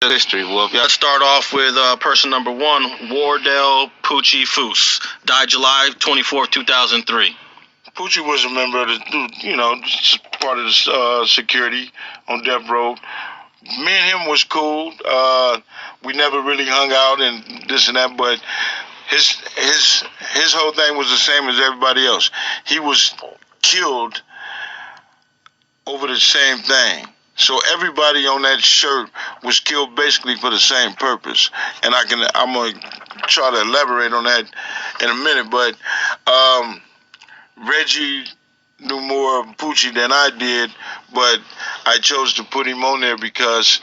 history, Wolf. Let's start off with person number one, Wardell Poochie Foose. Died July 24th, 2003. Poochie was a member of the, just part of the security on death row. Me and him was cool. We never really hung out and this and that, but his whole thing was the same as everybody else. He was killed over the same thing. So everybody on that shirt was killed basically for the same purpose. And I'm gonna try to elaborate on that in a minute, but Reggie knew more of Poochie than I did, but I chose to put him on there because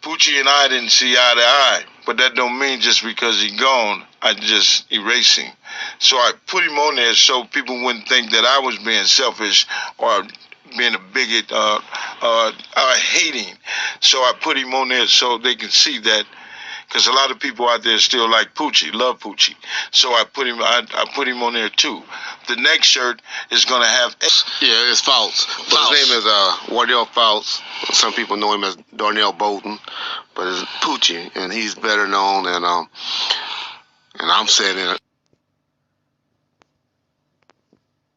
Poochie and I didn't see eye to eye. But that don't mean just because he gone, I just erase him. So I put him on there so people wouldn't think that I was being selfish or being a bigot, hating. So I put him on there so they can see that, because a lot of people out there still like Poochie, love Poochie. So I put him on there too. The next shirt is gonna have. Yeah, it's Fouts. But his name is Wardell Fouts. Some people know him as Darnell Bolton, but it's Poochie, and he's better known. And I'm saying it.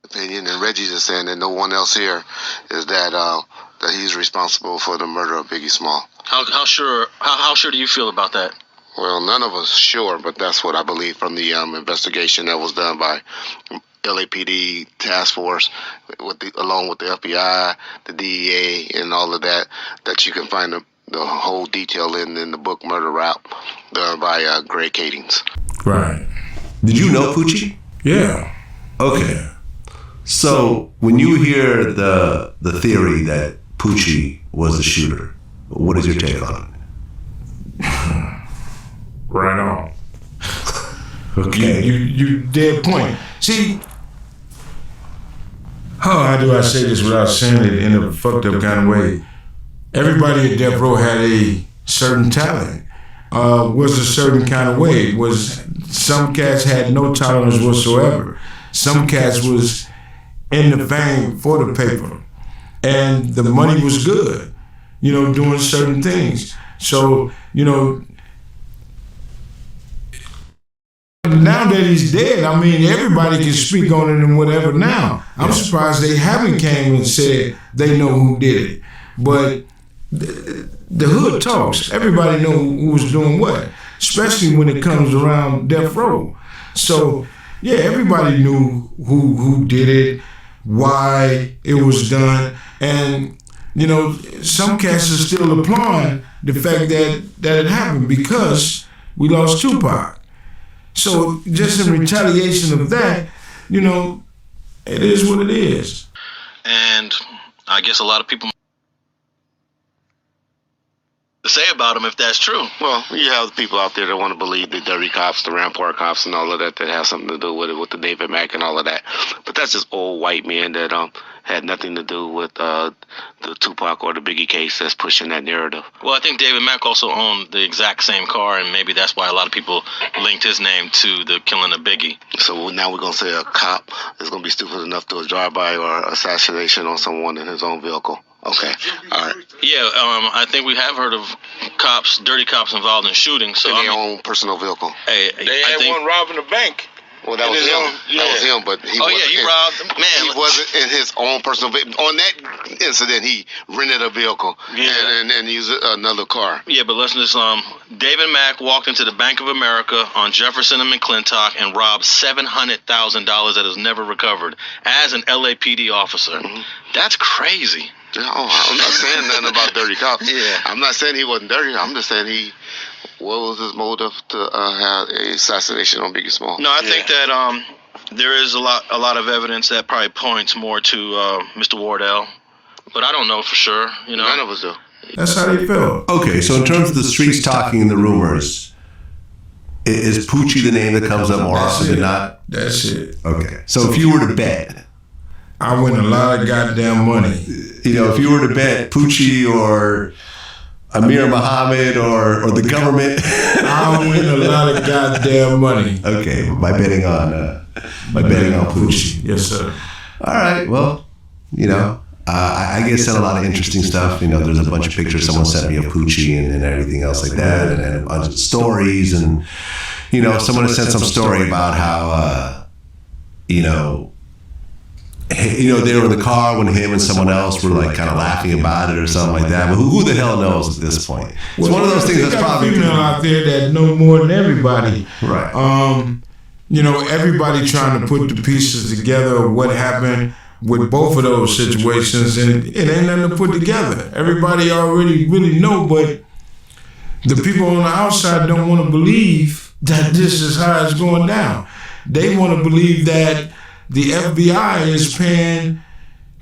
Opinion, and Reggie's just saying that no one else here is that he's responsible for the murder of Biggie Small. How sure do you feel about that? Well, none of us sure, but that's what I believe from the investigation that was done by LAPD task force, along with the FBI, the DEA, and all of that. That you can find the whole detail in the book Murder Rap, done by Greg Kadings. Right. Did you know Poochie? Yeah. Okay. So when you hear the theory that Poochie was the shooter, what is your take on it? Right on. Okay. You dead point. See, how do I say this without saying it in a fucked up kind of way? Everybody at Death Row had a certain talent. Was a certain kind of way. Some cats had no tolerance whatsoever. Some cats was in the vein for the paper, and the money was good, doing certain things. So, now that he's dead, I mean, everybody can speak on it and whatever now. I'm surprised they haven't came and said they know who did it. But the hood talks. Everybody know who was doing what, especially when it comes around death row. So, yeah, everybody knew who did it, why it was done. And, some cats are still applauding the fact that it happened because we lost Tupac. So just in retaliation of that, it is what it is. And I guess a lot of people to say about him if that's true. Well, you have people out there that want to believe the dirty cops, the Rampart cops, and all of that have something to do with it, with the David Mack and all of that. But that's just old white men that had nothing to do with the Tupac or the Biggie case that's pushing that narrative. Well, I think David Mack also owned the exact same car, and maybe that's why a lot of people linked his name to the killing of Biggie. So now we're going to say a cop is going to be stupid enough to do a drive-by or assassination on someone in his own vehicle. Okay, all right. Yeah, I think we have heard of dirty cops involved in shootings. So in their own personal vehicle. They had one robbing a bank. Well, that was him. That was him, but he robbed him. Man, he wasn't in his own personal vehicle. On that incident, he rented a vehicle and used another car. Yeah, but listen to this. David Mack walked into the Bank of America on Jefferson and McClintock and robbed $700,000 that is never recovered as an LAPD officer. Mm-hmm. That's crazy. No, I'm not saying nothing about dirty cops. Yeah. I'm not saying he wasn't dirty. I'm just saying what was his motive to have an assassination on Biggie Small? No, I think that there is a lot of evidence that probably points more to Mr. Wardell, but I don't know for sure. None of us do. That's how they feel. Okay, so in terms of the streets talking and the rumors, is Poochie the name that comes up more often than not? That's it. Okay, so if you were to bet, I win a lot of goddamn money. If you were to bet Poochie or Amir Muhammad or the government, I win a lot of goddamn money. Okay, by betting on Poochie. Yes, sir. All right, well, I get sent a lot of interesting stuff. You know, there's a bunch of pictures someone sent me of Poochie and everything else like that, and a bunch of stories. And, you know, someone has sent some story about how, you know, they were in the car when him and someone else were like kind of laughing about it or something like that. But who the hell knows at this point? It's one of those things that's probably female out there that know more than everybody. Right. You know, everybody trying to put the pieces together of what happened with both of those situations, and it ain't nothing to put together. Everybody already really know, but the people on the outside don't want to believe that this is how it's going down. They want to believe that the FBI is paying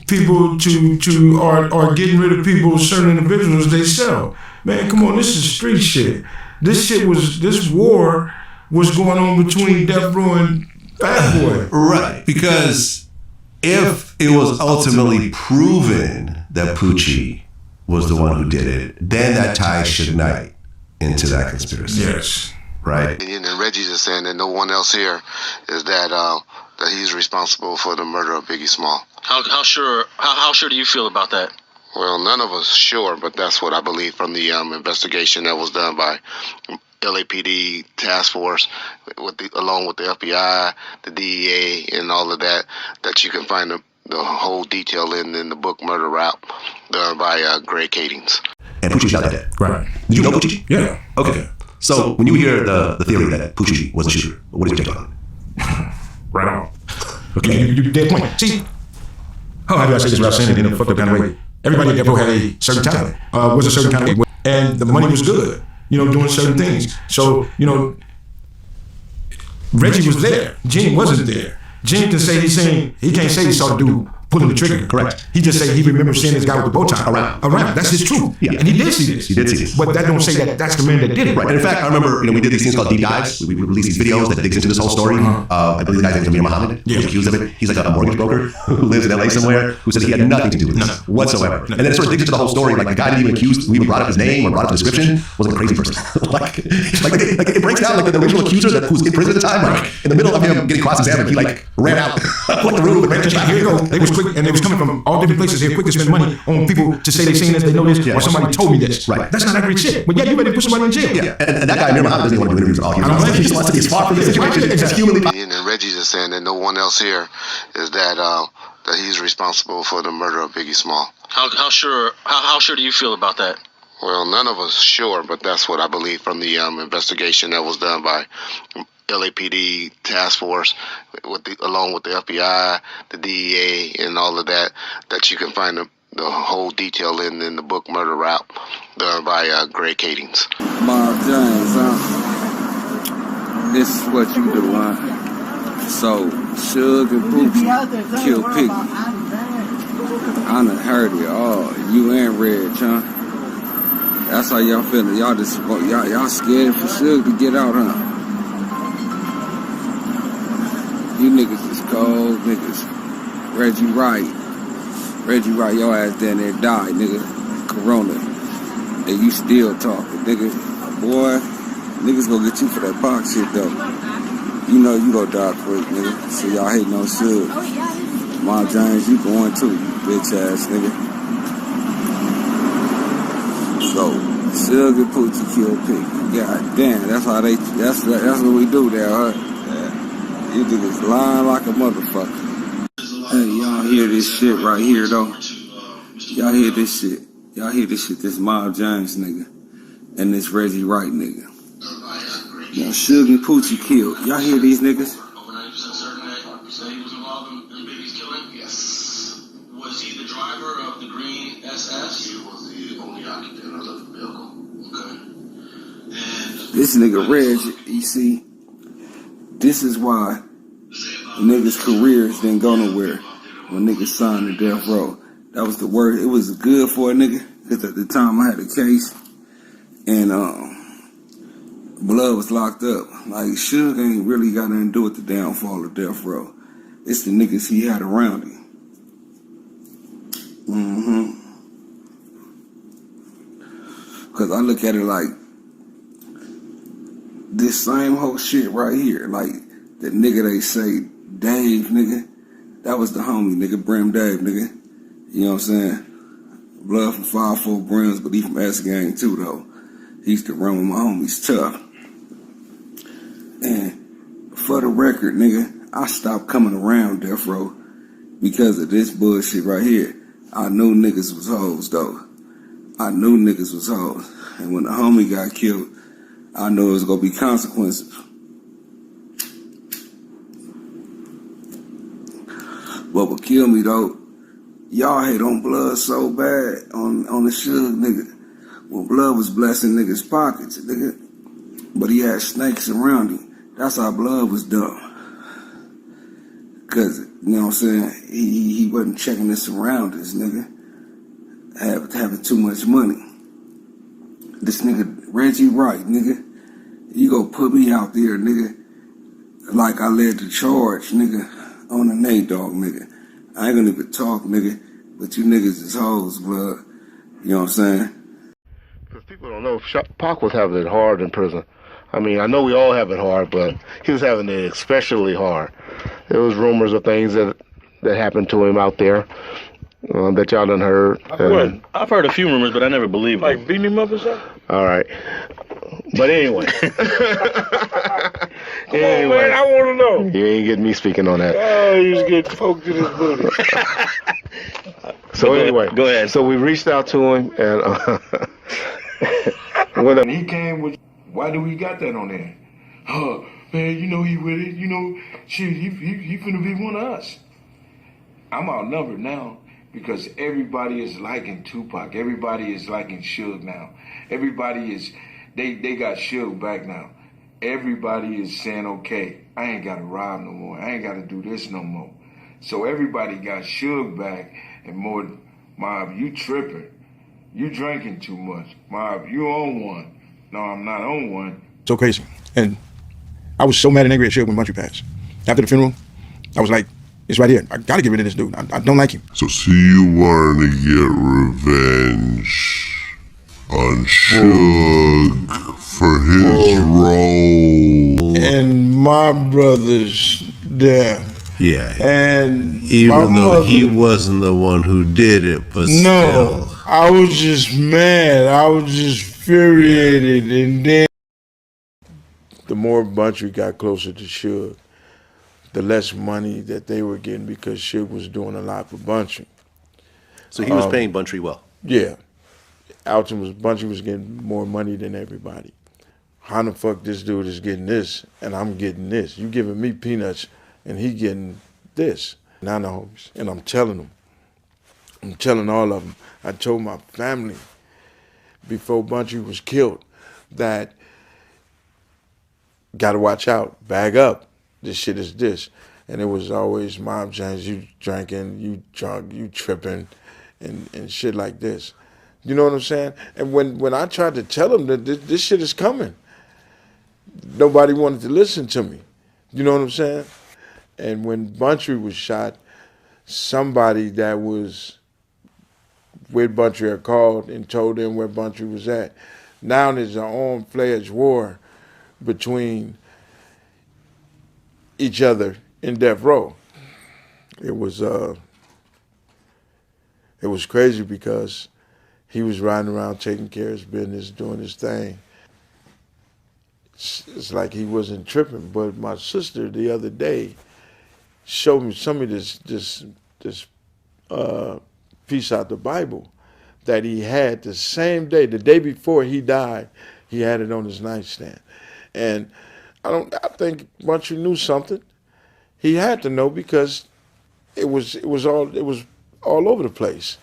people or getting rid of people, certain individuals they sell. Man, come on, this is street shit. This war was going on between Death Row and Bad Boy. Right, because if it was ultimately proven that Poochie was the one who did it, then that ties Suge Knight into that conspiracy. Yes. Right. And Reggie's just saying that no one else here is that he's responsible for the murder of Biggie Small. How sure do you feel about that? Well, none of us sure, but that's what I believe from the investigation that was done by LAPD task force, along with the FBI, the DEA, and all of that. That you can find the whole detail in the book Murder Rap, done by Greg Kadings. And Poochie's not dead. Right. Did you know Poochie? Yeah. Okay. So when you hear the theory that Poochie was the shooter, what is your take on it? Right on. Okay, you dead point. See, how do I say this without saying it in a fucked up kind of way? Everybody at Death Row had a certain talent, was a certain kind of way, and the money was good, you know, doing certain things. So, you know, Reggie was there. Gene wasn't there. Gene can say he can't say he saw the dude pulling the trigger. Correct. He just say he remembers seeing this guy with the bow tie around. That's his truth. Yeah. And he did see this. He did see this. But that don't say that that's the man that did it. Right. And in fact, I remember, we did these things called deep dives. We released these videos that digs into this whole story. I believe the guy's name is Amir Muhammad, who's accused of it. He's like a mortgage broker who lives in LA somewhere, who said he had nothing to do with this whatsoever. And then it sort of digs into the whole story. Like the guy didn't even accuse, we even brought up his name or brought up the description, was like a crazy person. like it breaks down like the original accuser who's in prison at the time. Like in the middle of him getting cross-examined, he like ran out like the room and ran to the Here you go. They was quick, and they was coming from all different places. They're quick to spend money on people to say they seen this, they know this, or somebody told me this. Right. That's not accurate shit. But yeah, you better put somebody in jail. Yeah. And that guy, Amir Muhammad, doesn't even want to do interviews at all. He just wants to be as far from the situation as humanly possible. And Reggie's just saying that no one else here is that he's responsible for the murder of Biggie Small. How sure do you feel about that? Well, none of us sure, but that's what I believe from the investigation that was done by LAPD task force, along with the FBI, the DEA, and all of that. That you can find the whole detail in the book Murder Rap, done by Greg Kadings. Bob James, this is what you do, huh? So, Suge and Poochie kill Piggy. I done heard it all. You and Reg, huh? That's how y'all feeling. Y'all scared for Suge to get out, huh? You niggas is cold niggas. Reggie Wright, your ass down there died, nigga. Corona. And you still talking, nigga. Boy, niggas gonna get you for that box shit, though. You know you gonna die quick, nigga. So y'all hating on Suge. Mom James, you going too, you bitch ass nigga. So, Suge and Poochie kill Piggy. God damn, that's what we do there, huh? Yeah. You niggas lying like a motherfucker. Hey, y'all hear this shit right here, though? Y'all hear this shit? This Mob James nigga and this Reggie Wright nigga. Now, Suge and Poochie killed. Y'all hear these niggas? Over 90% certain that you say he was involved in Biggie's killing? Yes. Was he the driver of the green SS? He was the only occupant of the vehicle. Okay. And This nigga Reg, you see, this is why niggas' careers didn't go nowhere when niggas signed to Death Row. That was the word. It was good for a nigga, because at the time I had a case, and Blood was locked up. Like, Suge ain't really got nothing to do with the downfall of Death Row. It's the niggas he had around him. Because I look at it like, this same whole shit right here, like, that nigga they say, Dave, nigga, that was the homie, nigga, Brim Dave, nigga. You know what I'm saying? Blood from 5-4 Brims, but he from S Gang too, though. He used to run with my homies tough. And for the record, nigga, I stopped coming around Death Row because of this bullshit right here. I knew niggas was hoes, though. I knew niggas was hoes. And when the homie got killed, I knew it was gonna be consequences. But what killed me, though, y'all hate on Blood so bad on the SUGE, nigga. When Blood was blessing niggas' pockets, nigga. But he had snakes around him. That's how Blood was done. Cause, you know what I'm saying, he wasn't checking his surroundings, nigga. Having too much money. This nigga, Reggie Wright, nigga. You go put me out there, nigga, like I led the charge, nigga, on a Nate Dogg, nigga. I ain't gonna even talk, nigga, but you niggas is hoes, Blood. You know what I'm saying? Because people don't know, Pac was having it hard in prison. I mean, I know we all have it hard, but he was having it especially hard. There was rumors of things that happened to him out there that y'all done heard. I've heard a few rumors, but I never believed them. Like beating him up or something? All right. But anyway. Anyway, man, I want to know. You ain't getting me speaking on that. Oh, you was getting poked in his booty. So anyway. Go ahead. So we reached out to him, and When he came with, why do we got that on there? Oh, man, you know he with it. You know, shit, he finna be one of us. I'm outnumbered now because everybody is liking Tupac. Everybody is liking SUGE now. Everybody is, they got SUGE back now. Everybody is saying, okay, I ain't got to rob no more. I ain't got to do this no more. So everybody got SUGE back and more, Mob, you tripping. You drinking too much. Mob, you on one. No, I'm not on one. So crazy. And I was so mad and angry at SUGE when Buntry passed. After the funeral, I was like, it's right here. I gotta get rid of this dude. I don't like him. So see, you wanted to get revenge on SUGE for his role. And my brother's death. Yeah. And even though he wasn't the one who did it, but no, still. I was just mad. I was just infuriated. And then the more Buntry got closer to SUGE, the less money that they were getting because SUGE was doing a lot for Buntry. So he was paying Buntry well. Yeah. Buntry was getting more money than everybody. How the fuck this dude is getting this and I'm getting this? You giving me peanuts and he getting this. Now the homies. And I'm telling them. I'm telling all of them. I told my family before Buntry was killed that gotta watch out, bag up. This shit is this. And it was always, Mom James, you drinking, you drunk, you tripping, and shit like this. You know what I'm saying? And when I tried to tell them that this shit is coming, nobody wanted to listen to me. You know what I'm saying? And when Buntry was shot, somebody that was with Buntry had called and told them where Buntry was at. Now there's an armed-fledged war between each other in death row. It was crazy because he was riding around taking care of his business, doing his thing. It's like he wasn't tripping. But my sister the other day showed me some of this piece out the Bible that he had the same day, the day before he died, he had it on his nightstand. And I think Buntry knew something. He had to know because it was all over the place.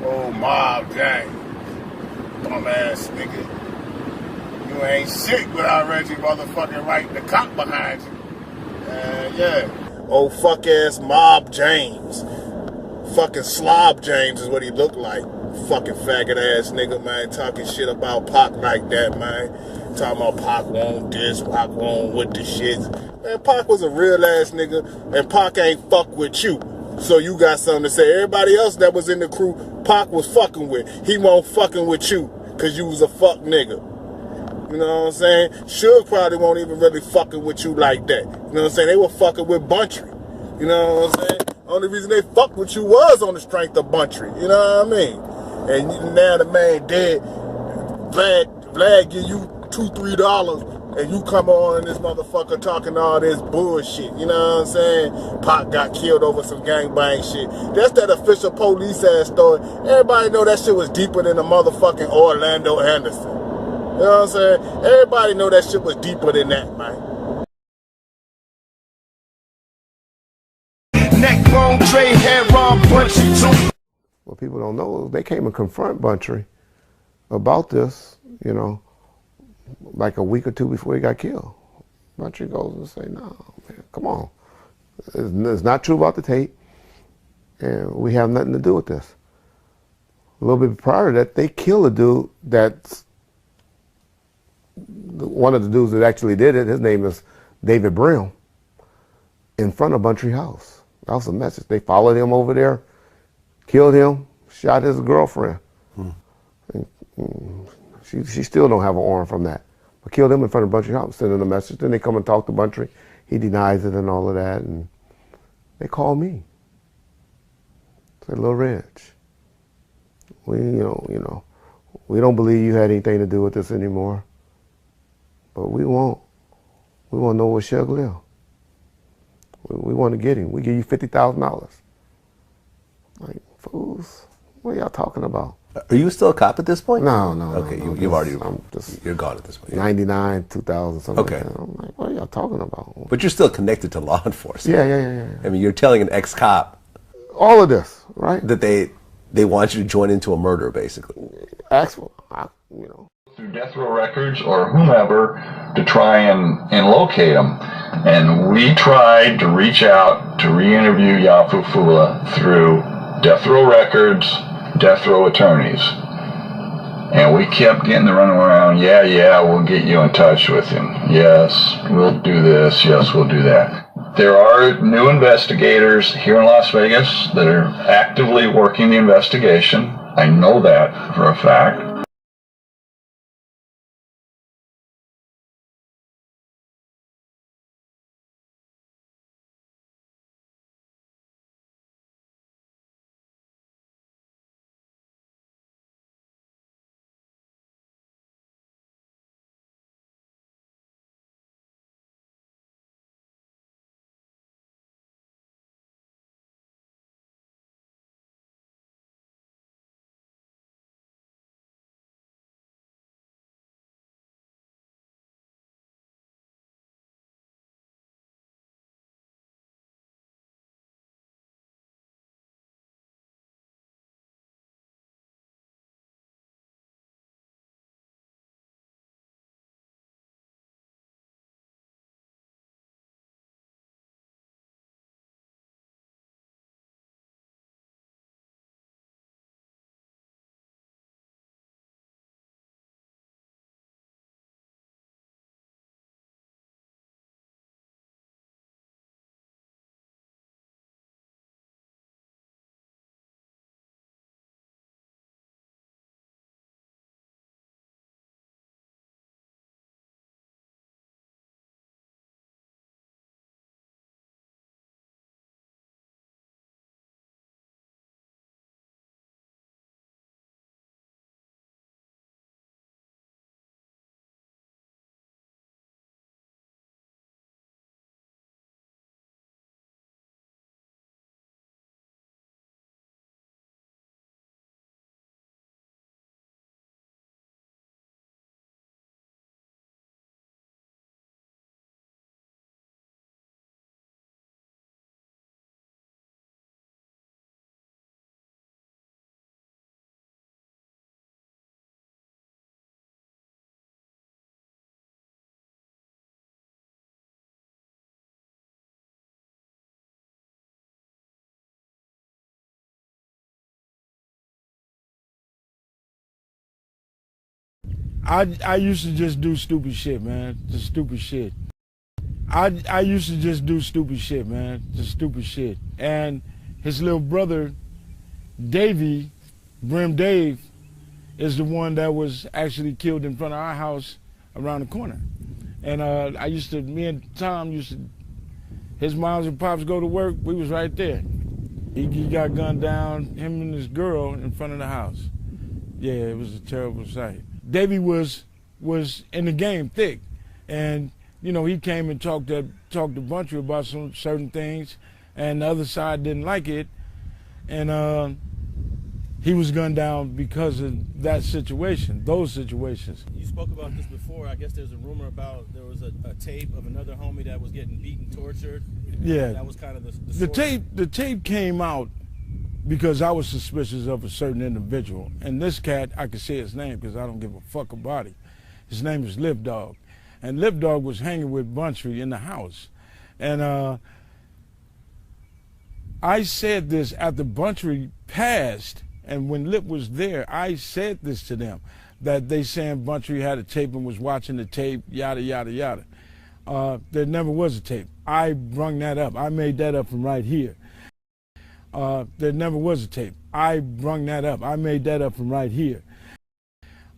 Old mob gang. Bum ass nigga. You ain't shit without Reggie motherfucking Wright, the cop behind you. Yeah. Old fuck ass Mob James. Fucking Slob James is what he looked like. Fucking faggot ass nigga, man. Talking shit about Pac like that, man. Talking about Pac won't this, Pac won't with the shit. Man, Pac was a real ass nigga, and Pac ain't fuck with you. So you got something to say. Everybody else that was in the crew, Pac was fucking with. He won't fucking with you, cause you was a fuck nigga. You know what I'm saying? SUGE probably won't even really fucking with you like that. You know what I'm saying? They were fucking with Buntry. You know what I'm saying? Only reason they fucked with you was on the strength of Buntry. You know what I mean? And now the man dead. Vlad give you $2-3 and you come on this motherfucker talking all this bullshit. You know what I'm saying? Pac got killed over some gangbang shit. That's that official police ass story. Everybody know that shit was deeper than the motherfucking Orlando Anderson. You know what I'm saying? Everybody know that shit was deeper than that, man. Neckbone, Trey, head Ron, Bunchy, too. What people don't know is they came and confront Buntry about this, you know, like a week or two before he got killed. Buntry goes and say, no, man, come on. It's not true about the tape, and we have nothing to do with this. A little bit prior to that, they killed a dude that's one of the dudes that actually did it. His name is David Brim, in front of Buntry House. That was a message. They followed him over there, killed him, shot his girlfriend. She still don't have an arm from that. But killed him in front of Buntry House, sending a message. Then they come and talk to Buntry. He denies it and all of that. And they call me. Said, Lil Reg, we don't believe you had anything to do with this anymore. But we want to know where SUGE live. We want to get him. We give you $50,000. Like, fools, what are y'all talking about? Are you still a cop at this point? No. Okay, no. you've already, you're gone at this point. 99, 2000, something Okay. like that. I'm like, what are y'all talking about? But you're still connected to law enforcement. Yeah. I mean, you're telling an ex-cop all of this, right? that they want you to join into a murder, basically. Through death row records or whomever to try and locate them. And we tried to reach out to re-interview Yafu Fula through death row records, death row attorneys. And we kept getting the running around, yeah, we'll get you in touch with him. Yes, we'll do this. Yes, we'll do that. There are new investigators here in Las Vegas that are actively working the investigation. I know that for a fact. I used to just do stupid shit, man. Just stupid shit. I used to just do stupid shit, man. Just stupid shit. And his little brother, Davey, Brim Dave, is the one that was actually killed in front of our house around the corner. And me and Tom used to, his moms and pops go to work, we was right there. He got gunned down, him and his girl, in front of the house. Yeah, it was a terrible sight. Davey was in the game thick, and you know, he came and talked to Buntry about some certain things, and the other side didn't like it, and he was gunned down because of that situation, those situations. You spoke about this before. I guess there's a rumor about there was a tape of another homie that was getting beaten, tortured. Yeah, that was kind of the tape came out because I was suspicious of a certain individual. And this cat, I could say his name because I don't give a fuck about him. His name is Lip Dog. And Lip Dog was hanging with Buntry in the house. And I said this after Buntry passed, and when Lip was there, I said this to them, that they saying Buntry had a tape and was watching the tape, yada, yada, yada. There never was a tape. I brung that up. I made that up from right here. There never was a tape. I brung that up. I made that up from right here.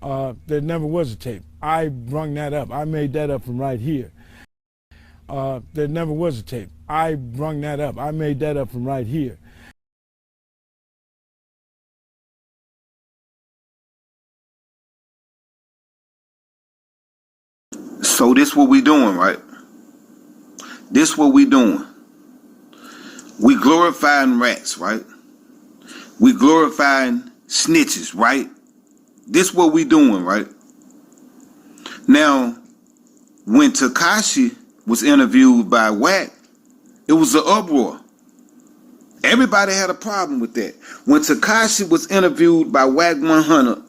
There never was a tape. I brung that up. I made that up from right here. There never was a tape. I brung that up. I made that up from right here. So this what we doing, right? This what we doing. We glorifying rats, right? We glorifying snitches, right? This what we doing, right? Now, when Tekashi was interviewed by Wack, it was an uproar. Everybody had a problem with that. When Tekashi was interviewed by Wack 100,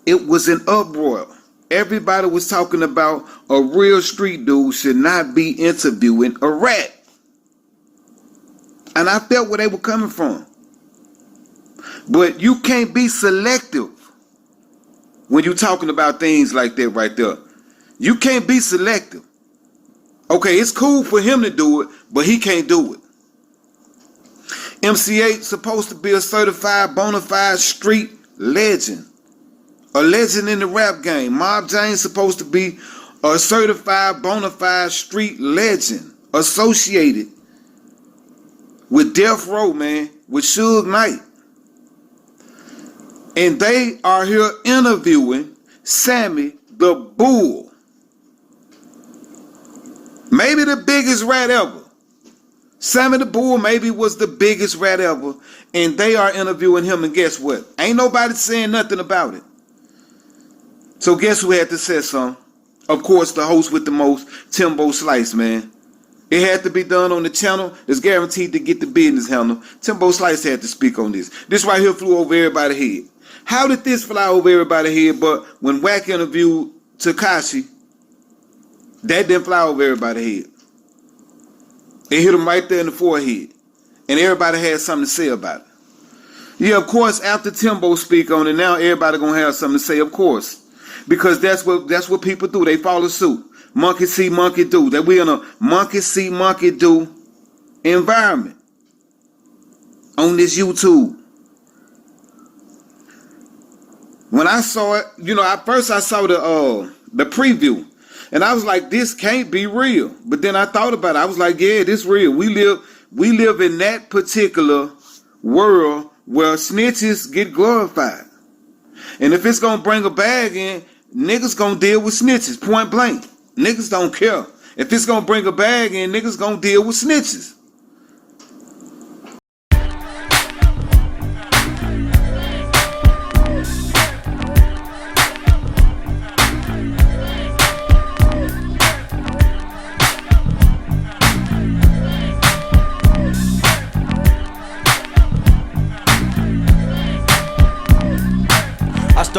it was an uproar. Everybody was talking about a real street dude should not be interviewing a rat. And I felt where they were coming from. But you can't be selective when you're talking about things like that right there. You can't be selective. Okay, it's cool for him to do it, but he can't do it. MC8 supposed to be a certified bona fide street legend. A legend in the rap game. Mob James supposed to be a certified bona fide street legend associated with Death Row, man, with Suge Knight. And they are here interviewing Sammy the Bull. Maybe the biggest rat ever. Sammy the Bull maybe was the biggest rat ever. And they are interviewing him, and guess what? Ain't nobody saying nothing about it. So guess who had to say something? Of course, the host with the most, Timbo Slice, man. It had to be done on the channel. It's guaranteed to get the business handled. Timbo Slice had to speak on this. This right here flew over everybody's head. How did this fly over everybody's head? But when Wack interviewed Tekashi, that didn't fly over everybody's head. It hit him right there in the forehead. And everybody had something to say about it. Yeah, of course, after Timbo speak on it, now everybody gonna have something to say, of course. Because that's what people do. They follow suit. Monkey see, monkey do. That we in a monkey see, monkey do environment on this YouTube. When I saw it, you know, at first I saw the preview, and I was like, this can't be real. But then I thought about it. I was like, yeah, this real. We live in that particular world where snitches get glorified. And if it's gonna bring a bag in, niggas gonna deal with snitches, point blank. Niggas don't care. If it's gonna bring a bag in, niggas gonna deal with snitches.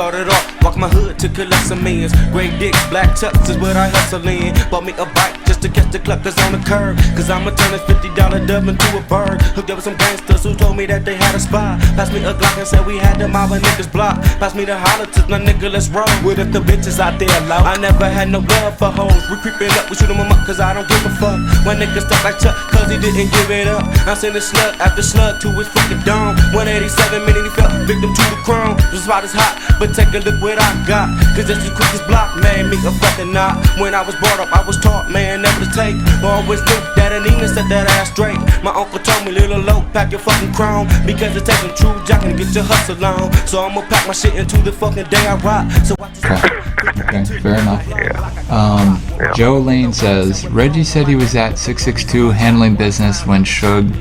started off, walk my hood to collect some millions. Gray dicks, black chucks is what I hustle in. Bought me a bike just to catch the cluckers on the curb. Cause I'ma turn this $50 dub into a bird. Hooked up with some gangsters who told me that they had a spy. Passed me a Glock and said we had them our niggas block. Passed me the holler to my nigga, let's roll. With if the bitches out there low. I never had no love for hoes. We creeping up, we shoot them up cause I don't give a fuck. When niggas stuck like Chuck cause he didn't give it up. I sent a slug after slug to his fucking dome. 187 minute he fell victim to the chrome. The spot is hot, but take a look what I got. Cause just as quick as block made me a fucking knot. When I was brought up, I was taught, man, never to take. Always knew that an English set that ass straight. My uncle told me, little low, pack your fucking chrome. Because it takes some true jock and get your hustle on. So I'ma pack my shit into the fucking day I rock. So Okay, fair enough. Joe Lane says, Reggie said he was at 662 handling business when SUGE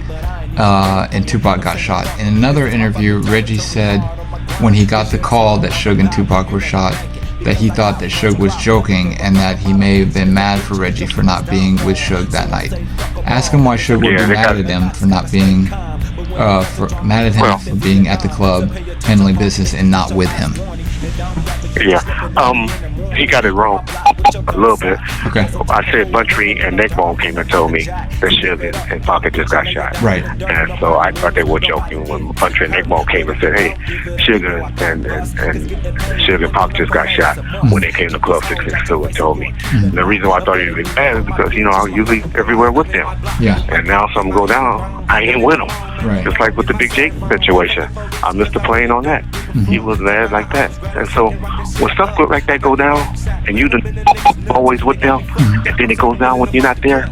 and Tupac got shot. In another interview, Reggie said when he got the call that SUGE and Tupac were shot, that he thought that SUGE was joking and that he may have been mad for Reggie for not being with SUGE that night. Ask him why SUGE would be mad at him for not being, for being at the club handling business and not with him. He got it wrong a little bit. Okay. I said Buntry and Neckbone came and told me that SUGE and Pocket just got shot. Right. And so I thought they were joking when Buntry and Neckbone came and said, hey, SUGE and SUGE and Pocket just got shot when they came to Club 662 and told me. And the reason why I thought he was mad is because, you know, I'm usually everywhere with them. Yeah. And now something go down, I ain't with them. Right. Just like with the Big Jake situation. I missed the plane on that. He was mad like that. And so when stuff like that go down and you always with them and then it goes down when you're not there,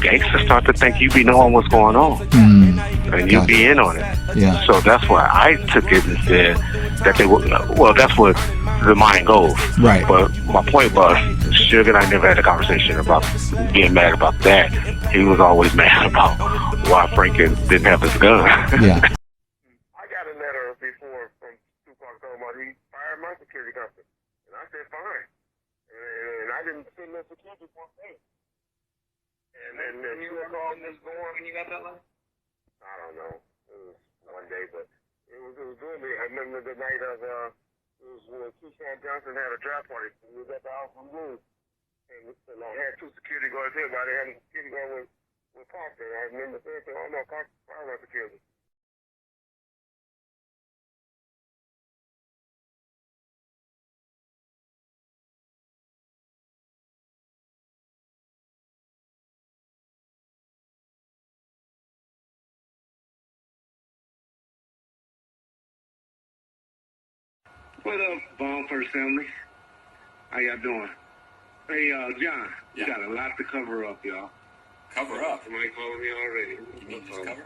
gangsters start to think you be knowing what's going on and you be in on it. Yeah. So that's why I took it and said that they would, well, that's what the mind goes. Right. But my point was, SUGE and I never had a conversation about being mad about that. He was always mad about why Franken didn't have his gun. Yeah. I got a letter before from Tupac talking about he fired my security company. And I said, fine. And I didn't send no security for a thing. And then you were calling this going when you got that letter? I don't know. It was one day, but it was doing me. I remember the night of, it was when Keyshawn Johnson had a draft party. We was at the house in Moon. And I had two security guards here, but I had a security guard with Parker. And I remember saying, oh no, Parker fired my security. What up, Ball First Family? How y'all doing? Hey, John, you got a lot to cover up, y'all. Cover up? Somebody calling me already. You mean just cover?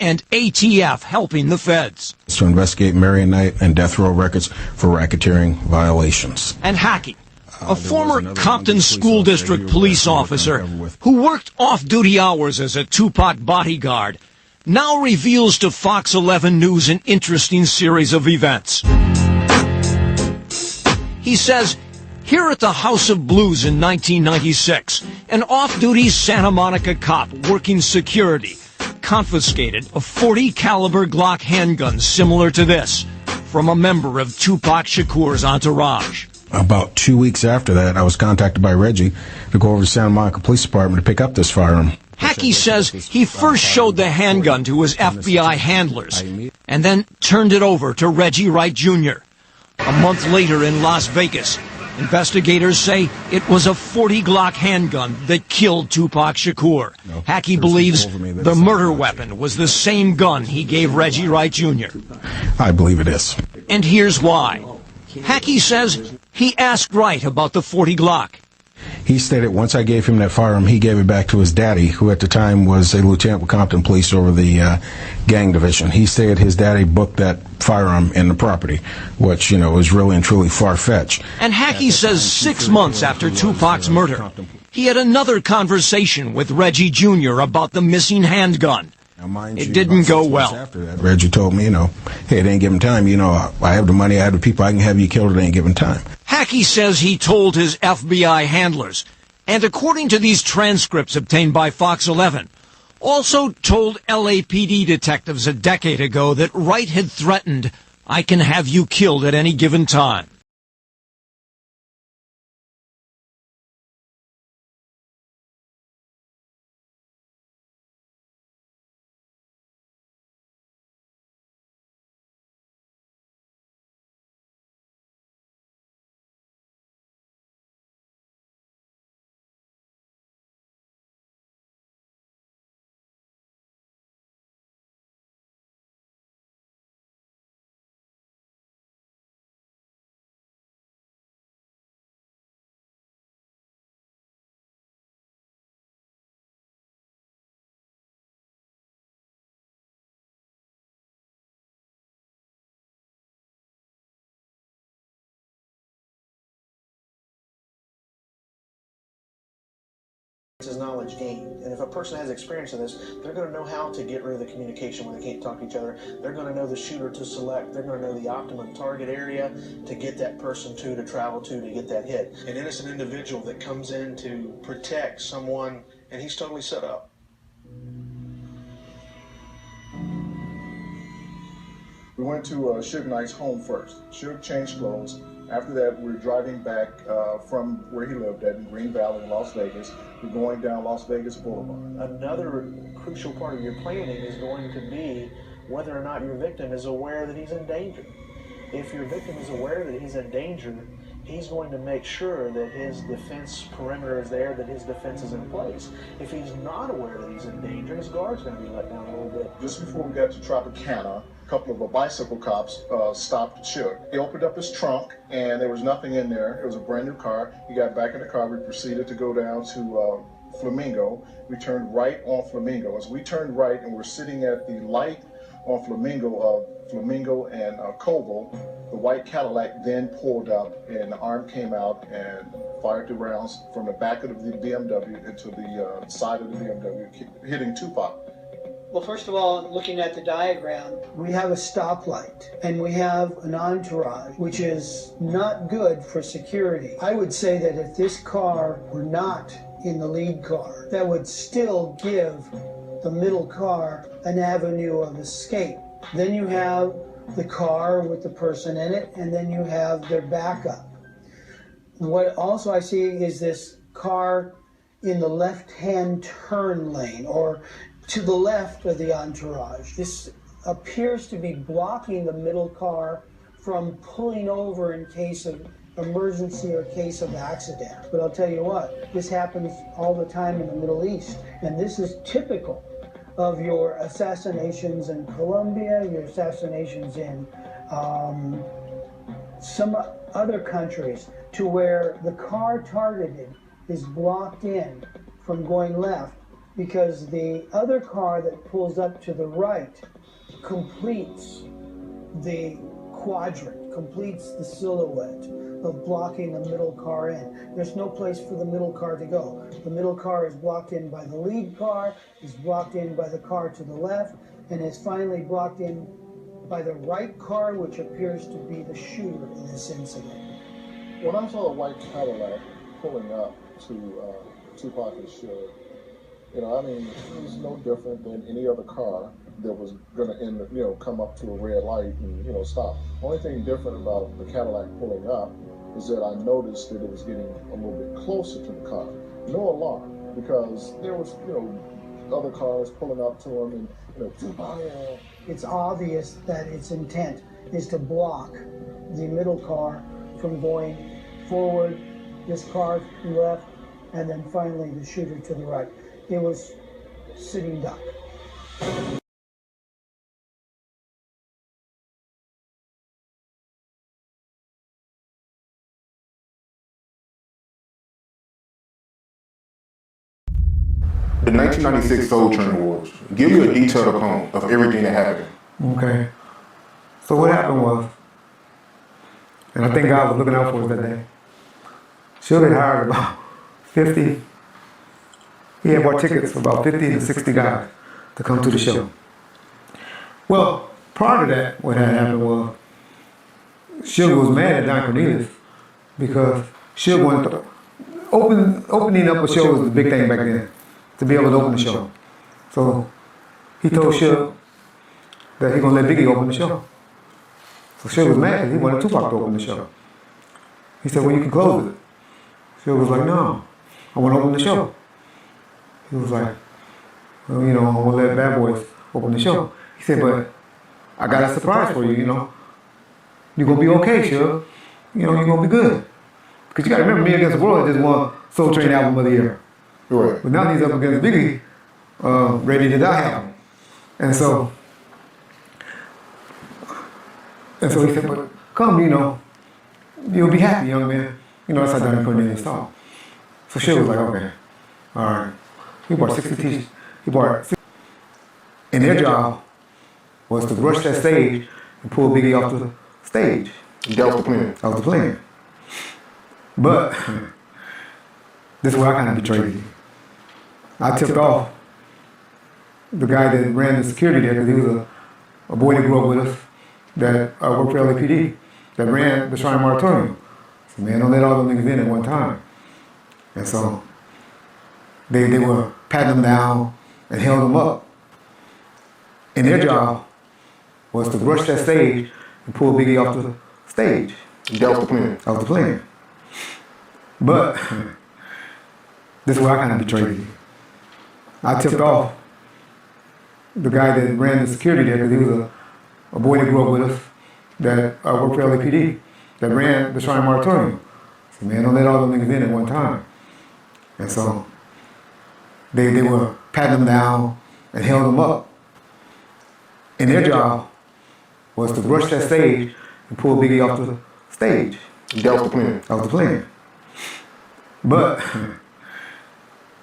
And ATF helping the feds. To investigate Marion Knight and Death Row Records for racketeering violations. And hacking. A former Compton School District police officer who worked off-duty hours as a Tupac bodyguard now reveals to Fox 11 News an interesting series of events. He says, here at the House of Blues in 1996, an off-duty Santa Monica cop working security confiscated a .40 caliber Glock handgun similar to this from a member of Tupac Shakur's entourage. About 2 weeks after that, I was contacted by Reggie to go over to Santa Monica Police Department to pick up this firearm. Hackey says he first showed the handgun to his FBI handlers and then turned it over to Reggie Wright Jr. A month later in Las Vegas, investigators say it was a .40 Glock handgun that killed Tupac Shakur. Hackey believes the murder weapon was the same gun he gave Reggie Wright Jr. I believe it is. And here's why. Hackey says he asked Wright about the .40 Glock. He stated once I gave him that firearm, he gave it back to his daddy, who at the time was a lieutenant with Compton Police over the gang division. He stated his daddy booked that firearm in the property, which, you know, is really and truly far-fetched. And Hackey says 6 months after Tupac's murder, he had another conversation with Reggie Jr. about the missing handgun. It didn't go well. After that, Reggie told me, you know, hey, it ain't giving time. You know, I have the money, I have the people, I can have you killed, it ain't giving time. Hackey says he told his FBI handlers, and according to these transcripts obtained by Fox 11, also told LAPD detectives a decade ago that Wright had threatened I can have you killed at any given time. Is knowledge gained, and if a person has experience in this, they're going to know how to get rid of the communication when they can't talk to each other. They're going to know the shooter to select. They're going to know the optimum target area to get that person to travel to get that hit. An innocent individual that comes in to protect someone, and he's totally set up. We went to SUGE Knight's home first. SUGE changed clothes. After that, we were driving back from where he lived at in Green Valley in Las Vegas. We're going down Las Vegas Boulevard. Another crucial part of your planning is going to be whether or not your victim is aware that he's in danger. If your victim is aware that he's in danger, he's going to make sure that his defense perimeter is there, that his defense is in place. If he's not aware that he's in danger, his guard's going to be let down a little bit. Just before we got to Tropicana, a couple of bicycle cops stopped SUGE. He opened up his trunk, and there was nothing in there. It was a brand new car. He got back in the car. We proceeded to go down to Flamingo. We turned right on Flamingo. As we turned right and we're sitting at the light on Flamingo and Koval, the white Cadillac then pulled up, and the arm came out and fired the rounds from the back of the BMW into the side of the BMW, hitting Tupac. Well, first of all, looking at the diagram, we have a stoplight and we have an entourage, which is not good for security. I would say that if this car were not in the lead car, that would still give the middle car an avenue of escape. Then you have the car with the person in it, and then you have their backup. What also I see is this car in the left-hand turn lane, or to the left of the entourage. This appears to be blocking the middle car from pulling over in case of emergency or case of accident. But I'll tell you what, this happens all the time in the Middle East, and this is typical of your assassinations in Colombia, your assassinations in some other countries, to where the car targeted is blocked in from going left, because the other car that pulls up to the right completes the quadrant, completes the silhouette of blocking the middle car in. There's no place for the middle car to go. The middle car is blocked in by the lead car, is blocked in by the car to the left, and is finally blocked in by the right car, which appears to be the shooter in this incident. When I saw a white Cadillac pulling up to Tupac and SUGE, it was no different than any other car that was going to come up to a red light and, stop. Only thing different about the Cadillac pulling up is that I noticed that it was getting a little bit closer to the car. No alarm, because there was, other cars pulling up to him and, Tupac. It's obvious that its intent is to block the middle car from going forward, this car left, and then finally the shooter to the right. It was sitting duck. The 1996 Soul Train Awards. Give me a detailed account of everything that happened. Okay. So what happened was, and I think God was looking out for us that day, SUGE had hired about 50. He had bought tickets for about 50 to 60 guys to come to the show. Well, prior to that, what had happened was, SUGE was mad at Don Cornelius because SUGE wanted to opening up a show was the big thing back then, to be able to open the show. So he told SUGE that he's gonna let Biggie open the show. So Suge was mad because he wanted Tupac to open the show. He said, well, you can close it. Suge was like, no, I want to open the show. He was like, well, you know, I want to let Bad Boys open the show. He said, but I got a surprise for you, you know. You're going to be okay, Suge. You know, you're going to be good. Because you got to remember, Me Against the World just won Soul Train Album of the Year. Right. But now he's up against Biggie, Ready to Die album. And so he said, but come, you know, you'll be happy, young man. You know, that's how Donnie put it in his talk. So Suge was like, okay, all right. He bought 60 t-shirts. And their job was to rush that stage and pull Biggie off the stage. That was the plan. That was the plan. But this is where I kind of betrayed you. I tipped off the guy that ran the security there because he was a boy that grew up with us that worked for LAPD that ran the Shrine Moratorium. So, man, don't let all them niggas in at one time. And so they were patting them down and held them up. And their job was to rush that stage and pull Biggie off the stage. That was the plan. That was the plan. But this is where I kind of betrayed you. I tipped off the guy that ran the security there because he was a boy that grew up with us that worked for LAPD that ran the Shrine Moratorium. So, man, don't let all them niggas in at one time. And so they were patting them down and held them up. And their job was to rush that stage and pull Biggie off the stage. That was the plan. That was the plan. But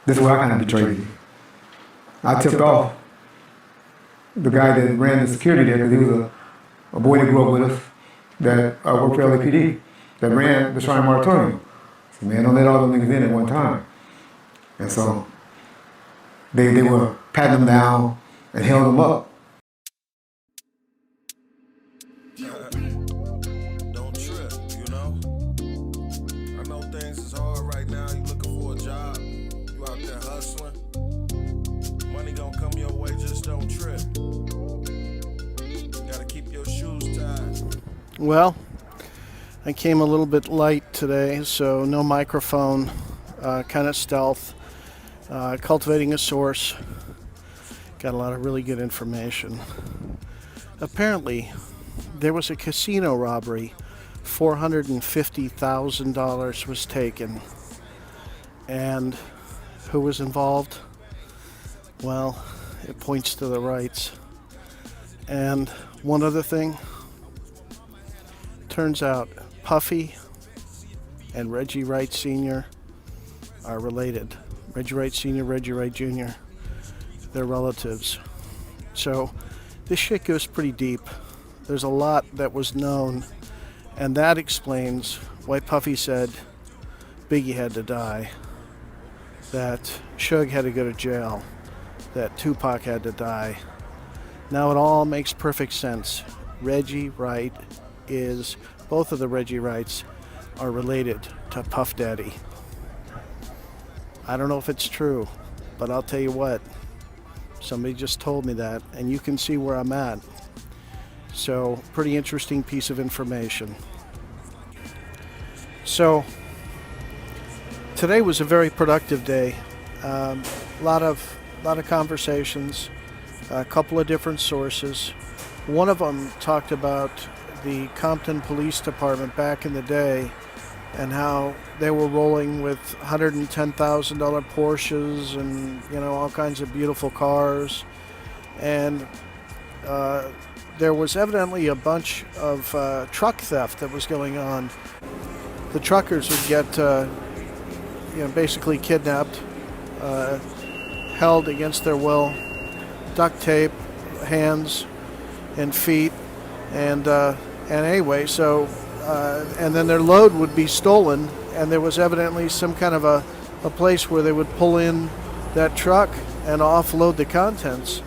this is where I kind of betrayed you. I tipped off the guy that ran the security there because he was a boy that grew up with us that worked for LAPD that ran the Shrine Moratorium. So, man, don't let all them niggas in at one time. And so they were patting them down and held them up. Don't trip, you know? I know things is hard right now. You looking for a job. You out there hustling. Money gonna come your way, just don't trip. Gotta keep your shoes tied. Well, I came a little bit light today, so no microphone, kind of stealth, cultivating a source. Got a lot of really good information. Apparently, there was a casino robbery. $450,000 was taken. And who was involved? Well, it points to the rights. And one other thing, turns out Puffy and Reggie Wright Sr. are related. Reggie Wright Sr., Reggie Wright Jr., they're relatives. So this shit goes pretty deep. There's a lot that was known, and that explains why Puffy said Biggie had to die, that Suge had to go to jail, that Tupac had to die. Now it all makes perfect sense. Reggie Wright is, both of the Reggie Wrights are related to Puff Daddy. I don't know if it's true, but I'll tell you what, somebody just told me that, and you can see where I'm at. So, pretty interesting piece of information. So, today was a very productive day. A lot of conversations, a couple of different sources. One of them talked about the Compton Police Department back in the day and how they were rolling with $110,000 Porsches and, you know, all kinds of beautiful cars. And there was evidently a bunch of truck theft that was going on. The truckers would get, basically kidnapped, held against their will, duct tape, hands and feet, and anyway, so and then their load would be stolen, and there was evidently some kind of a place where they would pull in that truck and offload the contents.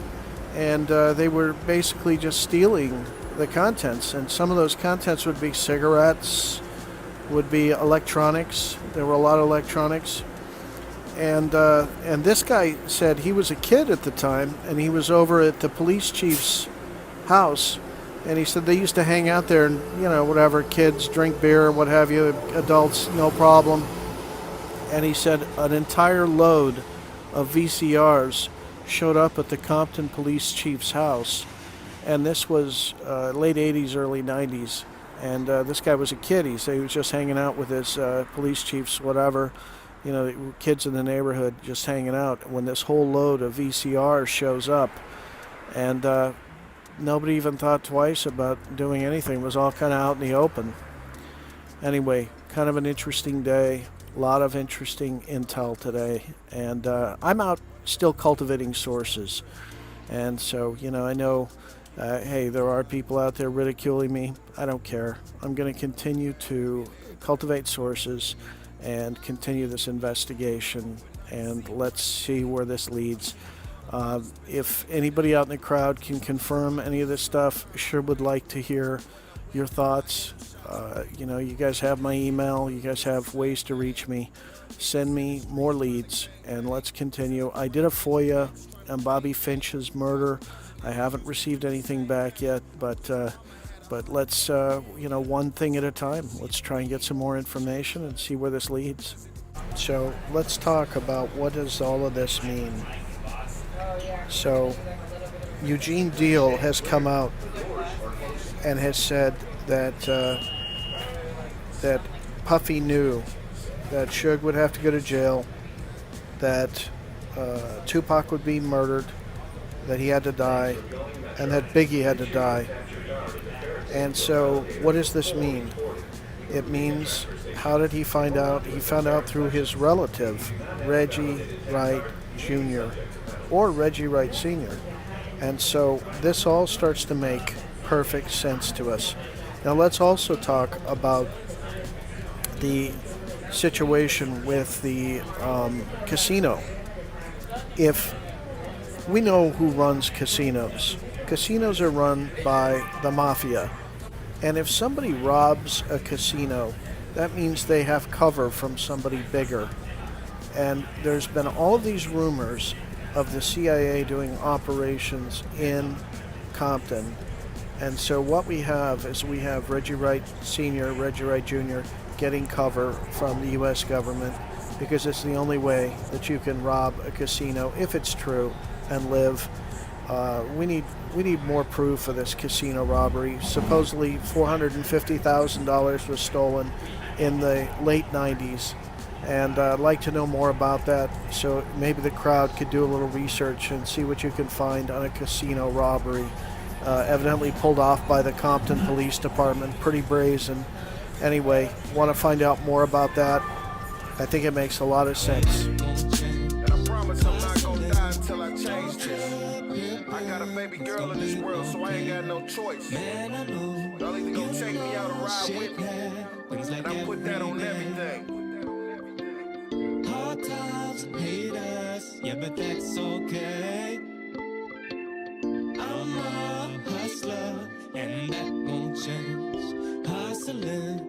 And they were basically just stealing the contents. And some of those contents would be cigarettes, would be electronics. There were a lot of electronics. And this guy said he was a kid at the time, and he was over at the police chief's house And he said they used to hang out there and, whatever, kids drink beer, what have you, adults, no problem. And he said an entire load of VCRs showed up at the Compton police chief's house. And this was late 80s, early 90s. And this guy was a kid. He said he was just hanging out with his police chiefs, whatever, kids in the neighborhood just hanging out when this whole load of VCRs shows up. And nobody even thought twice about doing anything. It was all kind of out in the open. Anyway, kind of an interesting day. A lot of interesting intel today. And I'm out still cultivating sources. And so, I know, hey, there are people out there ridiculing me. I don't care. I'm going to continue to cultivate sources and continue this investigation. And let's see where this leads. If anybody out in the crowd can confirm any of this stuff, sure would like to hear your thoughts. You guys have my email. You guys have ways to reach me. Send me more leads, and let's continue. I did a FOIA on Bobby Finch's murder. I haven't received anything back yet, but let's, one thing at a time. Let's try and get some more information and see where this leads. So let's talk about what does all of this mean. So Eugene Deal has come out and has said that that Puffy knew that Suge would have to go to jail, that Tupac would be murdered, that he had to die, and that Biggie had to die. And so what does this mean? It means, how did he find out? He found out through his relative, Reggie Wright Jr. or Reggie Wright Sr. And so this all starts to make perfect sense to us. Now let's also talk about the situation with the casino. If we know who runs casinos, casinos are run by the mafia. And if somebody robs a casino, that means they have cover from somebody bigger. And there's been all of these rumors of the CIA doing operations in Compton. And so what we have is we have Reggie Wright Sr., Reggie Wright Jr. getting cover from the U.S. government, because it's the only way that you can rob a casino, if it's true, and live. We need more proof of this casino robbery. Supposedly $450,000 was stolen in the late 90s. And I'd like to know more about that, so maybe the crowd could do a little research and see what you can find on a casino robbery. Evidently pulled off by the Compton Police Department, pretty brazen. Anyway, want to find out more about that? I think it makes a lot of sense. And I promise I'm not gonna die until I change this. I got a baby girl in this world, so I ain't got no choice. Y'all either gonna take me out or ride with me. And I put that on everything. Hard times hate us, yeah, but that's okay. I'm a hustler, and that won't change. Hustling.